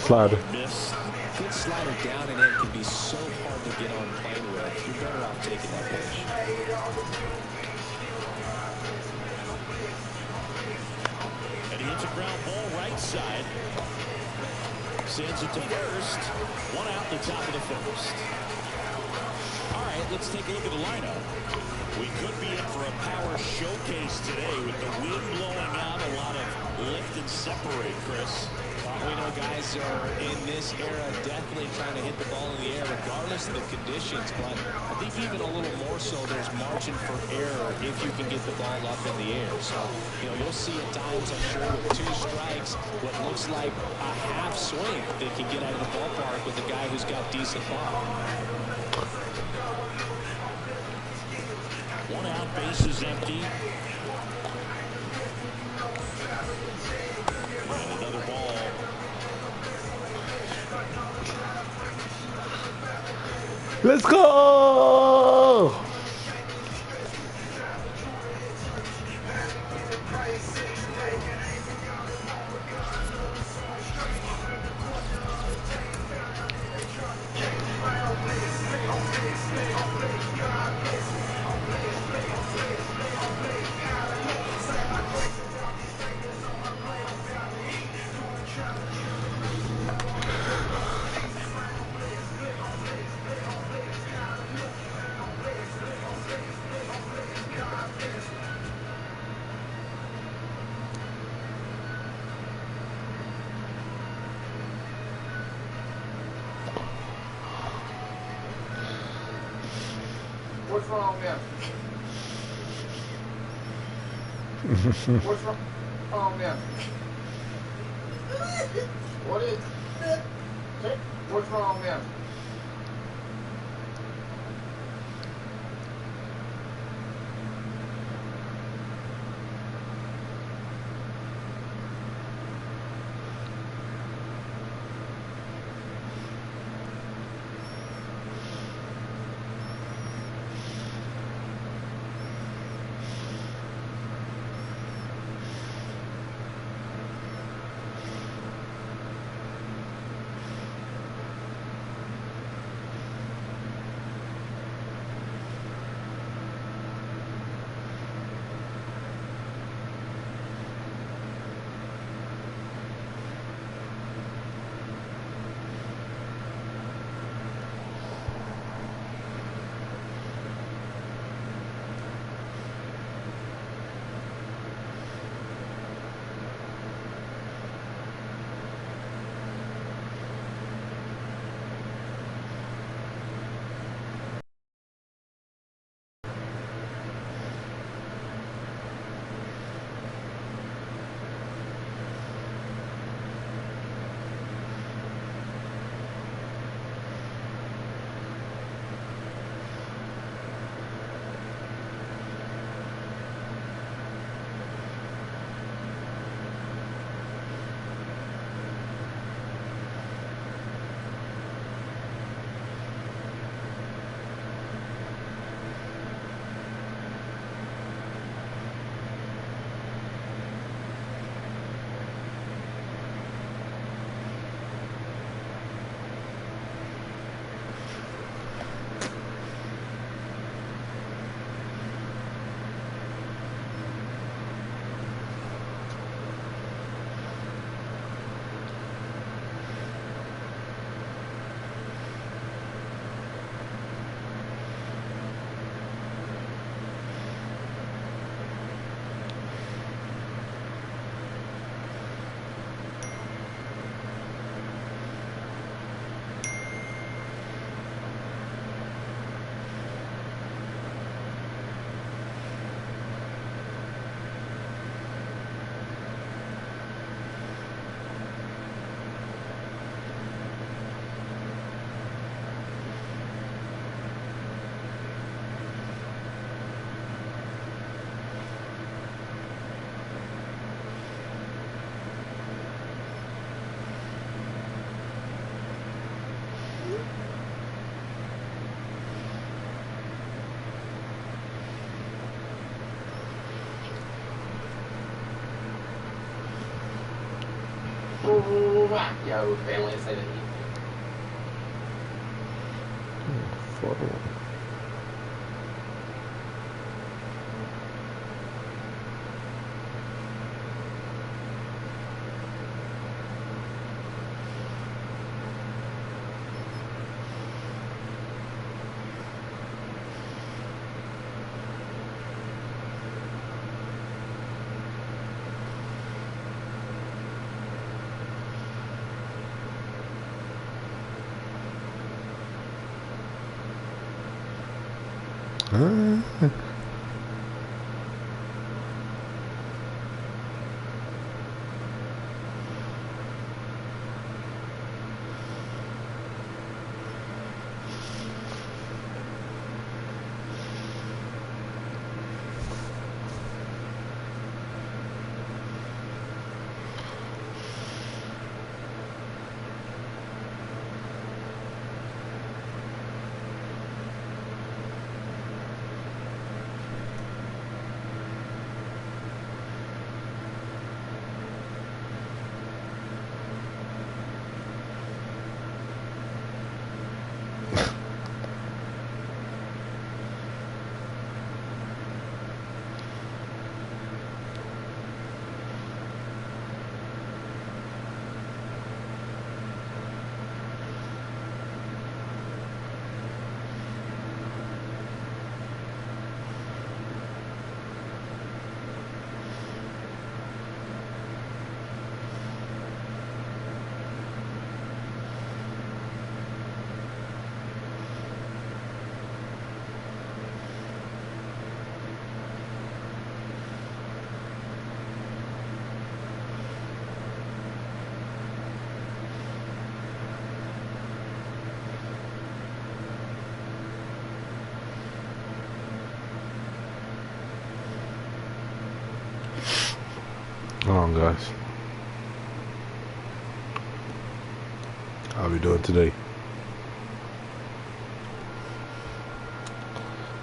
slider. Good slider down and in can be so hard to get on plane with. You're better off taking that pitch. And he hits a ground ball right side. Sends it to first. One out the top of the first. All right, let's take a look at the lineup. We could be in for a power showcase today with the wind blowing out, a lot of lift and separate, Chris. We know guys are in this era definitely trying to hit the ball in the air regardless of the conditions, but I think even a little more so there's margin for error if you can get the ball up in the air. So, you know, you'll see at times, I'm sure, with 2 strikes, what looks like a half swing they can get out of the ballpark with a guy who's got decent ball. 1 out, base is empty. And another ball. Let's go! What's wrong there? What's wrong there? What is? What's wrong there? Yo, family say that. Hold on, guys. How we doing today?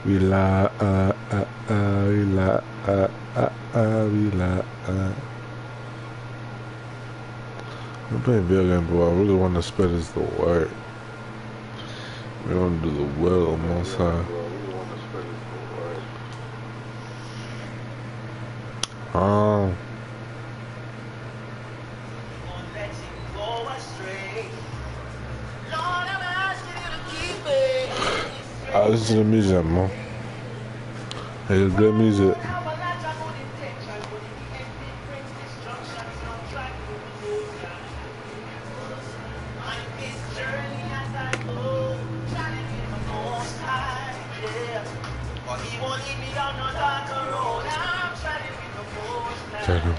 We la we la we la I'm playing video game, but I really want to spread is the word. We want to do the will of Most High. I listen to music, man. Hey, good music.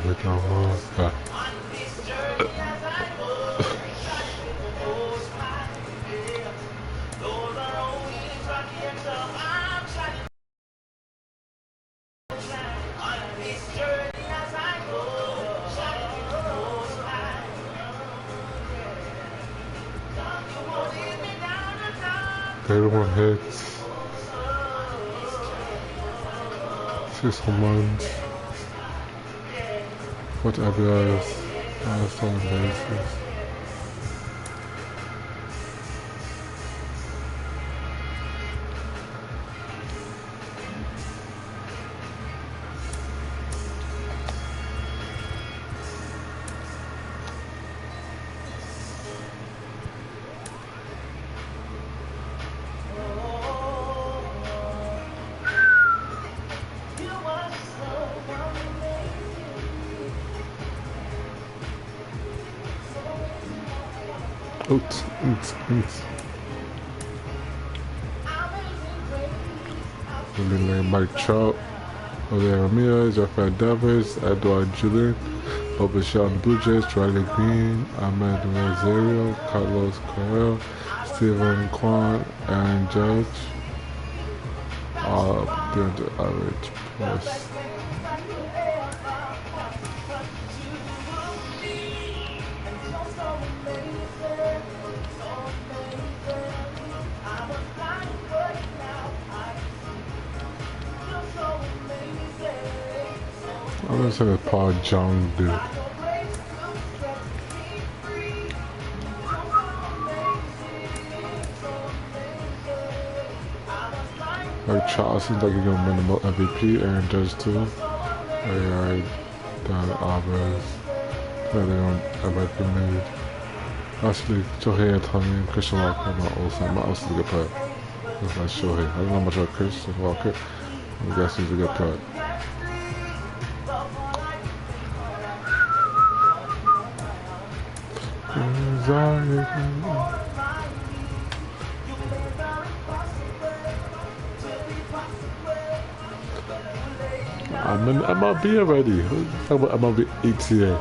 With the Most High. Everyone hits 6 months. Whatever else, on a basis. Oops. William Lane, Mike Trout, Jose Ramirez, Rafael Devers, Edward Julian, Open Sheldon Blue Jays, Riley Green, Ahmed Rosario, Carlos Correa, Stephen Kwan, Aaron Judge, all up there the average plus. I'm gonna say Paul Jong do. Like Charles seems like he's gonna win the MVP. Aaron Judge too. AI, Don Alvarez. Everybody committed. Actually, Shohei Otani and Christian Walker, my also a good player. That's like Shohei. I don't know much about Christian Walker, but I guess he's a good player. I'm in MLB already. Talk about MLB ETA.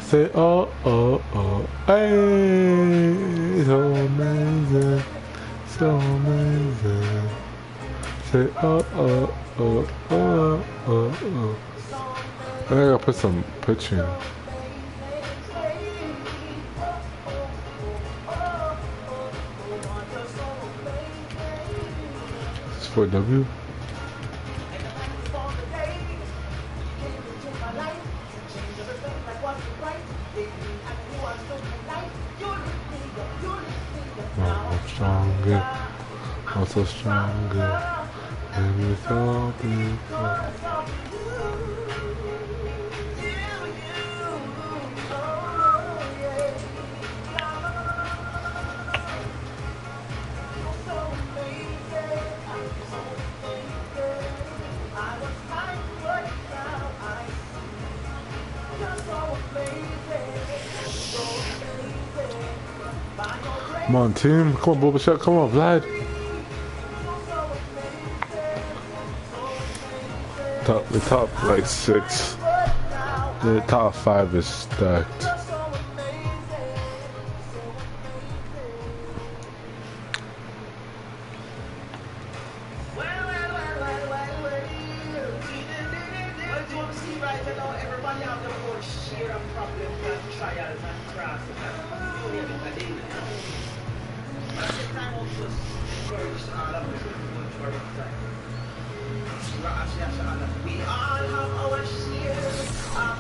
Say oh oh oh, hey, so amazing, so amazing. Say oh oh oh oh oh oh. I think I gotta put some pitching. It's for W. Stronger, also stronger, and we thought before. Come on, team. Come on, Boba Shot. Come on, Vlad. The top like 6. The top 5 is stacked.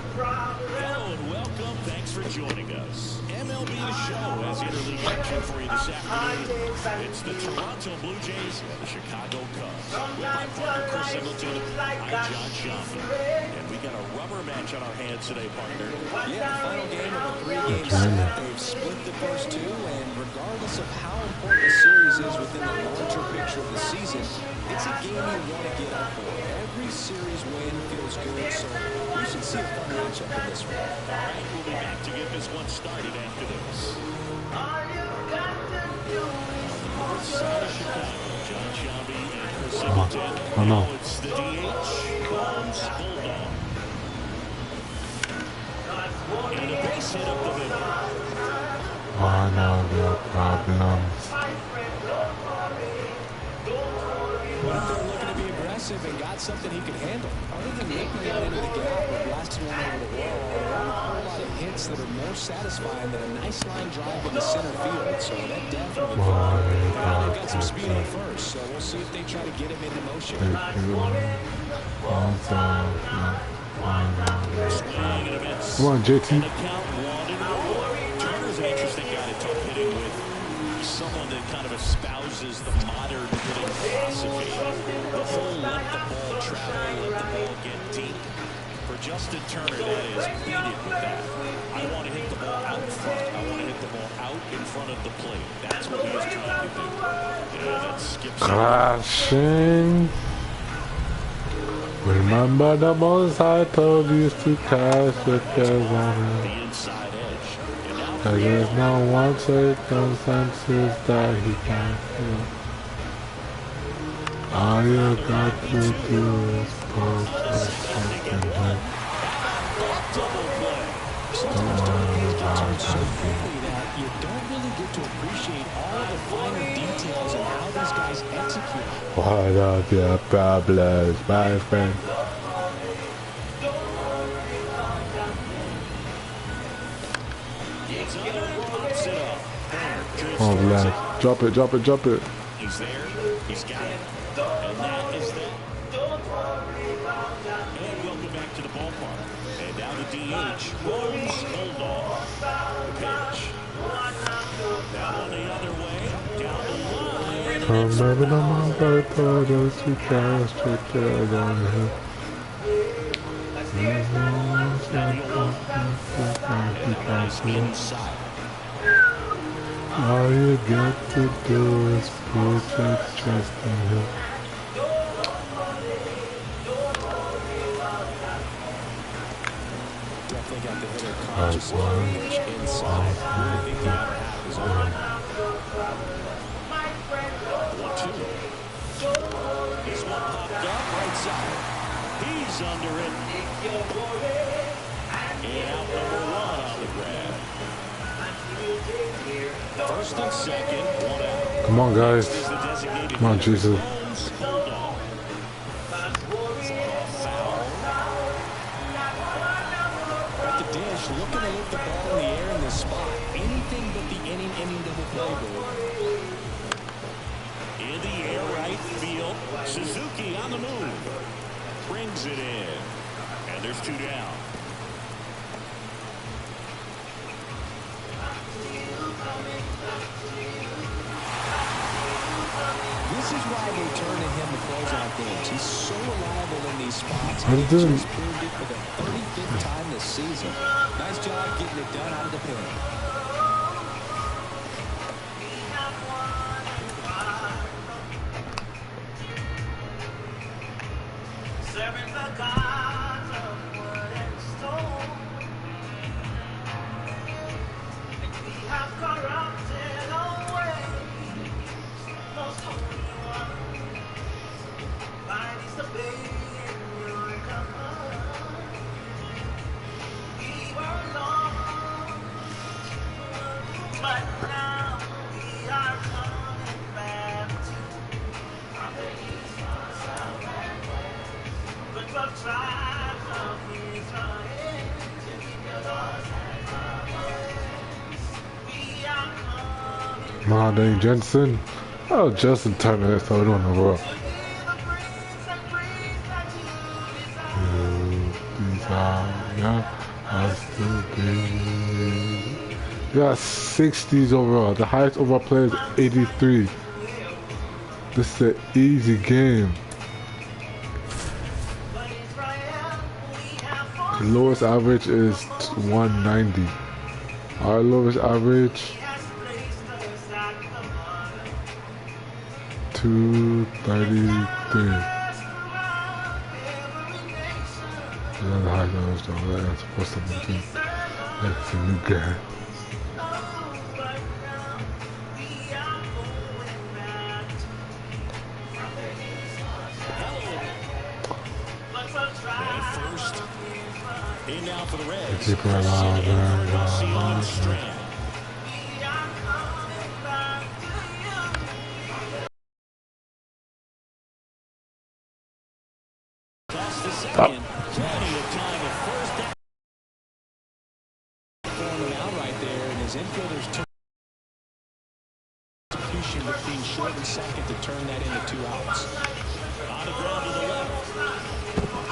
Hello and welcome. Thanks for joining us. MLB The Show has interleague action for you this afternoon. It's the Toronto Blue Jays and the Chicago Cubs. With my partner Chris Singleton, I'm John Schaffner. And we got a rubber match on our hands today, partner. Yeah, final game of a 3-game set. They've split the first 2, and regardless of how important the series is within the larger picture of the season, it's a game you want to get up for. Every series win feels good, so we should see a fun matchup in this one. All right, we'll be back to get this one started after this. North side of Chicago, John Shelby and Chris Singleton. Oh no. It's the DH, Combs Bulldog. And a base hit up the middle. One of the problems. What if they're looking to be aggressive and got something he can handle? Other than nipping it into the gap or blasting one over the wall, there aren't a whole lot of hits that are more satisfying than a nice line drive into center field. So that definitely they've got some speed on first, so we'll see if they try to get him into motion. Come on, JT. Turner's an interesting guy to talk hitting with. Someone that kind of espouses the modern hitting philosophy. The whole let the ball travel, let the ball get deep. For Justin Turner, that is pleaded with that. I want to hit the ball out front. I want to hit the ball out in front of the plate. That's what he is trying to do. Yeah, that skips. Crashing. Remember the most I told you to crash with your water. The inside edge. There's no one circumstances that he can't feel. All you got to do is push the second head. Sometimes these games get so quickly that you don't really get to appreciate all the finer details of how these these guys execute. What up, your problems, my friend? It's under and pops it up. Oh, lad. Drop it, drop it, drop it. He's there. He's got it. And that is that. And welcome back to the ballpark. And now the DH. Rose hold off. Pitch. Now on the other way. Down the line. From living on my birthday, those two cars straight there down the hill. Inside. All you got to do is put your trust in him. Definitely got the hitter conscious of the pitch inside. Really think the outer half is on. 1-2. This one popped up right side. He's under it. And out number one on the grab. First and second, one out. Come on, guys. Is the designated Come on, hitter. Jesus. Holmes hold off. Foul. At the dish, looking to lift the ball in the air in this spot. Anything but the inning double play, Billy. In the air right field. Suzuki on the move. Brings it in. And there's two down. This is why they turn to him to close out games. He's so reliable in these spots. What He is it? just proved it for the 35th time this season. Nice job getting it done out of the pen. Dane Jensen. Oh, Justin Turner, that's all in the world. Yeah, 60s overall. The highest overall player is 83. This is an easy game. The lowest average is 190. Our lowest average 233. That's the highest average though. That's supposed to be. That's a new guy. In now for the Reds. Keep her alive, That's the second. Plenty of time at first. Throwing it out right there, and his infielders turn execution with being short and second to turn that into 2 outs. On the ground to the left.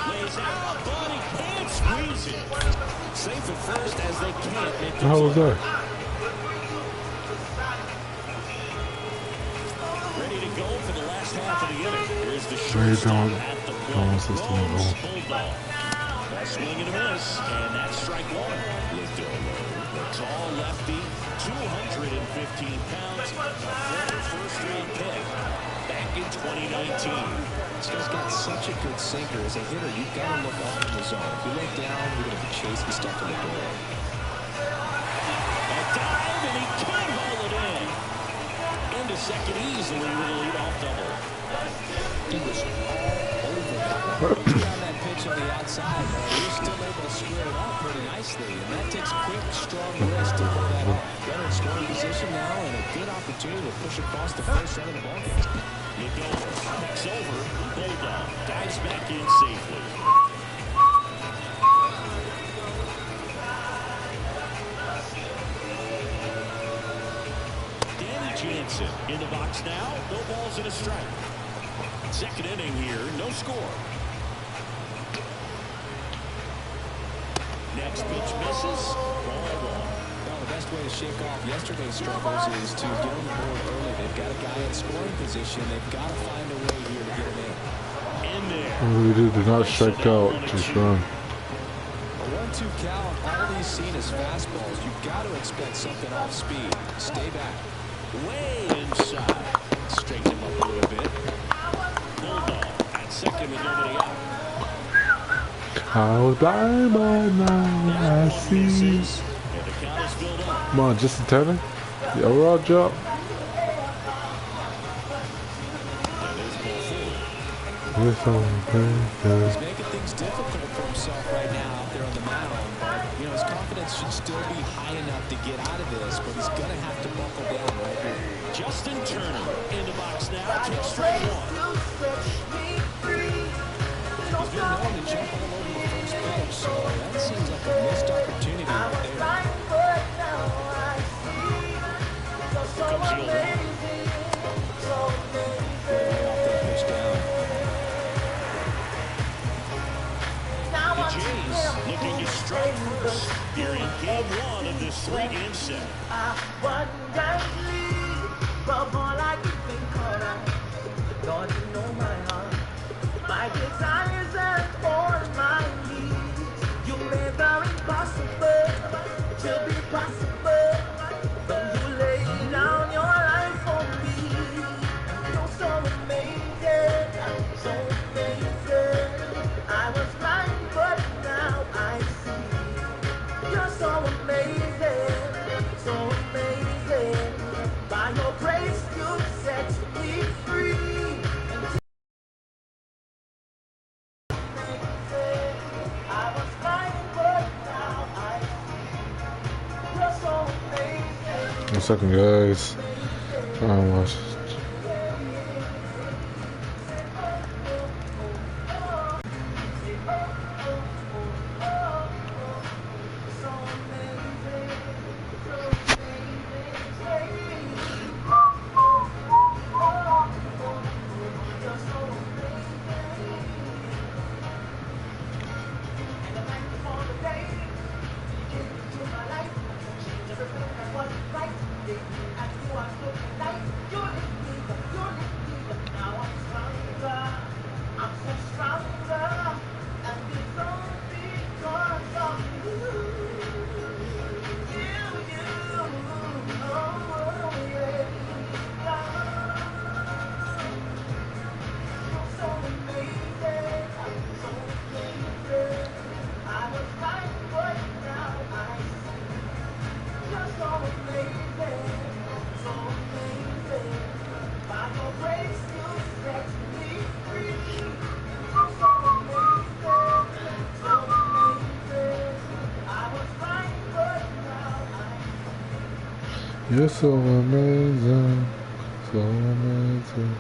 Lays out, but he can't squeeze it. Safe at first as they can't make the How was play. that? Ready to go for the last half of the inning. Here's the Very shortstop down. at the plate. Don't system at all. Bulldog. A swing and a miss, and that's strike one. The tall lefty, 215 pounds, a former first-round pick back in 2019. This guy's got such a good sinker. As a hitter, you've got to look off in the zone. If you look down, you're going to be chasing stuff in the door. A dive, and he can't hold it in. Into second easily with a leadoff double. He was all over that one. Looking down that pitch on the outside. inside, but he was still able to square it up pretty nicely. And that takes quick, strong wrist to pull that off. Runner in scoring position now, and a good opportunity to push across the first run of the ballgame. Look over. It's over. Bulldog dives back in safely. Jansen in the box now. No balls and a strike. Second inning here. No score. Next pitch misses. Ball one. Well, the best way to shake off yesterday's struggles is to get on the board early. They've got a guy in scoring position. They've got to find a way here to get him in. In there. We did not strike out. Just run. A 1-2 count. All he's seen is fastballs. You've got to expect something off speed. Stay back. Way inside. Straighten him up a little bit. Bulldog at second with nobody out. I was blind, but now I see. And the count is filled up. Come on, Justin Turner. The overall drop. He's making things difficult for himself right now out there on the mound. But, you know, his confidence should still be high enough to get out of this, but he's going to have to buckle down right here. Justin Turner in the box now. Takes straight one. He's been known to jump all over the first pitch, so that seems like a missed opportunity right there. Here comes the 0-1. Way off that pitch down. The Jays looking to strike first here in game one of this three-game set. But all I can think of, Lord, you know my heart, my desires and all my needs. You made the impossible to be possible. When you lay down your life for me, you're so amazing, so amazing. I was blind, but now I see. You're so amazing, so amazing. By your grace, you set me free. I was blind, but now I see. You're so amazing. 1 second, guys. Watch. You're so amazing, so amazing.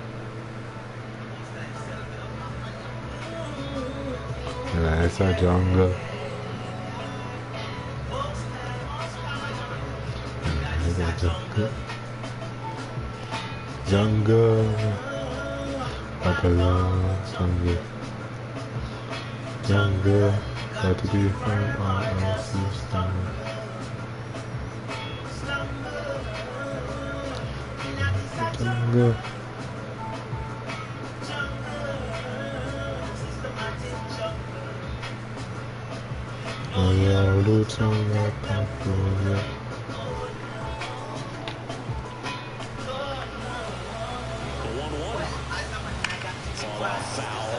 Yeah, it's a jungle. It's a jungle. Jungle. Babylon, jungle. Jungle. Got to be found on our system. Jungle. Oh yeah, looting like California. The 1-1. Fall off foul.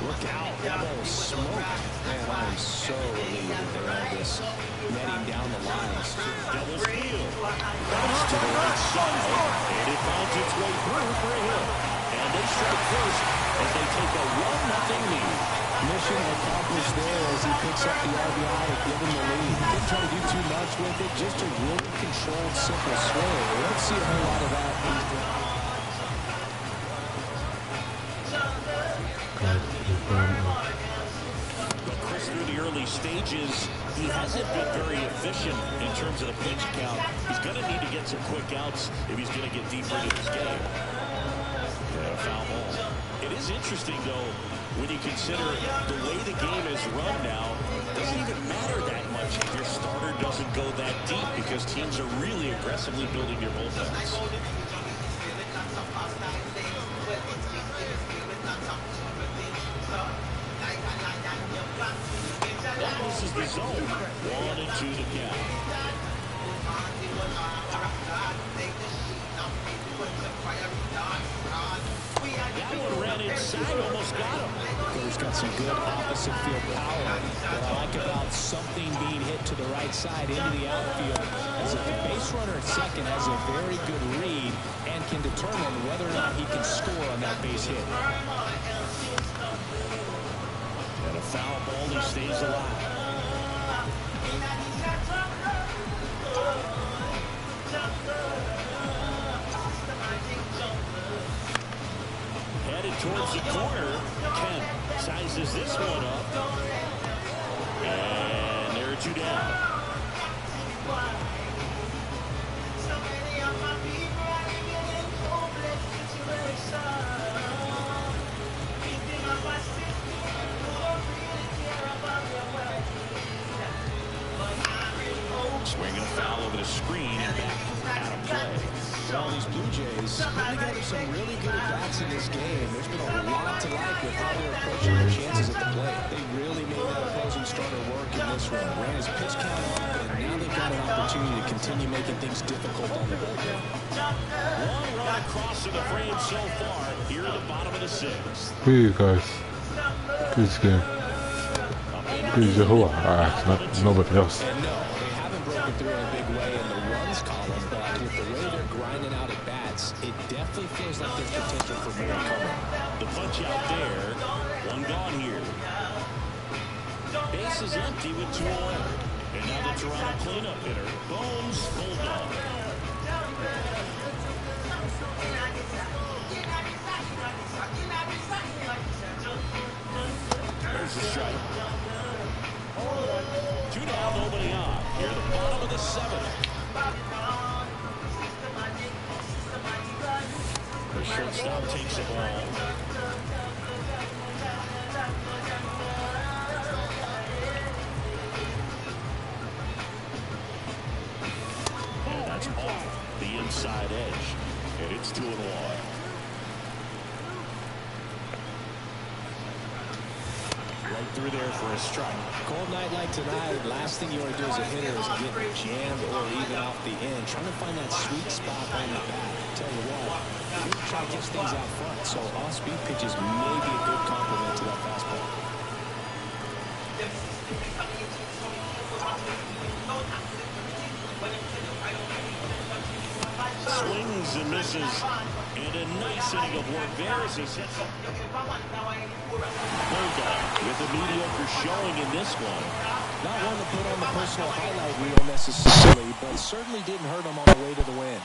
Look out, that ball was smoked. Man, I am so relieved that they have this netting down the lines. Double steal. Bounce to the right side. And it finds its way through for a hit. And strike first as they take a 1-0 lead. Mission accomplished there as he picks up the RBI to give him the lead. Didn't try to do too much with it, just a really controlled, simple swing. We don't see a whole lot of that these days. But Chris, through the early stages, he hasn't been very efficient in terms of the pitch count. He's going to need to get some quick outs if he's going to get deeper into this game. Yeah, foul ball. It is interesting, though, when you consider the way the game is run now, it doesn't even matter that much if your starter doesn't go that deep because teams are really aggressively building their bullpens. This is the zone. 1-2 to count. That one ran inside, almost got him. He's got some good opposite field power. What I like about something being hit to the right side into the outfield is that the base runner at second has a very good read and can determine whether or not he can score on that base hit. And a foul ball, he stays alive. Headed towards the corner. Kemp sizes this one up. And there are 2 down. Swinging a foul over the screen and back out of play. Well, these Blue Jays put together some really good at-bats in this game. There's been a lot to like with how they're approaching their chances at the plate. They really made that opposing starter work in this one. Ran his pitch count up, and now they've got an opportunity to continue making things difficult on the bullpen. One run across in the frame so far here at the bottom of the 6th. Hey guys, good game. Good Jehovah. Not nobody else. And no, they haven't broken through in a big way in the runs column, but with the way they're grinding out at bats, it definitely feels like there's potential for more coming. The punch out there. One gone here. Base is empty with 2 away. And now the Toronto cleanup hitter, Bones Bulldog. There's the strike. 2 down, nobody on. Here at the bottom of the 7th. The shortstop takes the ball. And that's off the inside edge. And it's 2-1. Right through there for a strike. Cold night like tonight, last thing you want to do as a hitter is get jammed or even off the end. Trying to find that sweet spot on the bat. Tell you what, you try to catch things out front. So off-speed pitches may be a good complement to that fastball. Swings and misses. And a nice inning of work there as he's hit. Bulldog with a mediocre showing in this one. Not one to put on the personal highlight reel necessarily, but certainly didn't hurt him on the way to the win.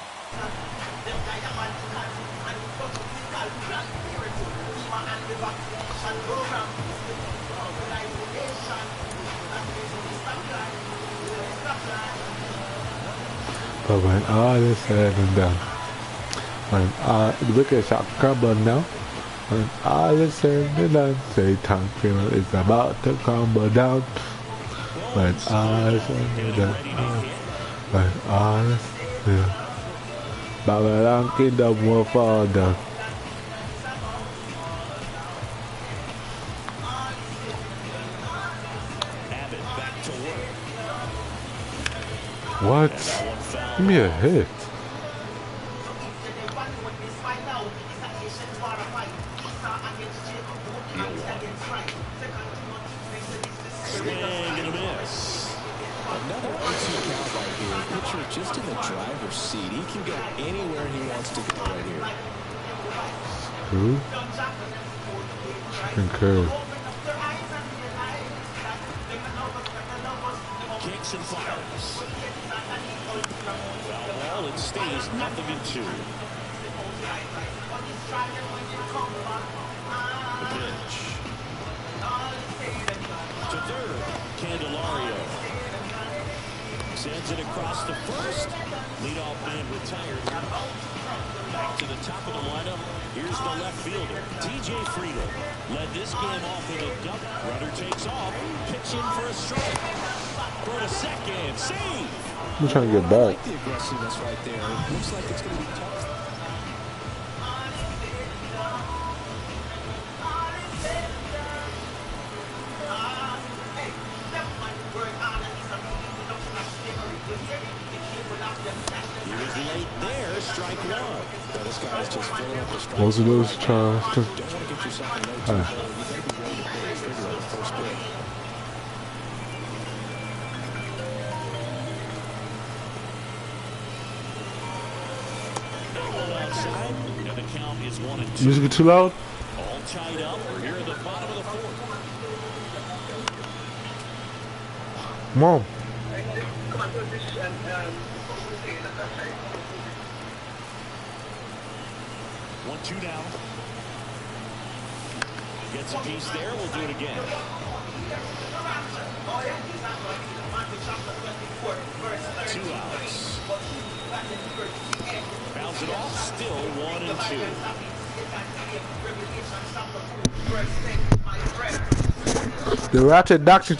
But when all is said and done, look at shot carbon now. When all is said and done, say Tankfield is about to crumble down. When all is said and done, when all is said, Babylon Kingdom will fall down. What? Give me a hit. Swing and a miss. Another 0-2 count right here. Pitcher just in the driver's seat. He can go anywhere he wants to go right here. Who? Chicken curry. Kicks and fires. Foul ball, it stays 0-2. The pitch. To third, Candelario. Sends it across the first. Leadoff man retired. Back to the top of the lineup. Here's the left fielder, TJ Friedel. Led this game off with a double. Runner takes off. Pitch in for a strike. Throw to second. Save. I'm trying to get I back. like the aggressiveness right there. It looks like it's going to be tough. He was late there. Strike one. Yeah, this guy is just filling up the strike. Most of those tries. Don't want to get yourself in no too hard. You got to be ready to pull the trigger on the first pitch. Outside, and the count is 1-2. Music too loud? All tied up. We're here at the bottom of the fourth. Mom. 1-2 now. Gets a piece there. We'll do it again. 2 outs. Bounce it off. Still 1-2. The Ratchet Doctor.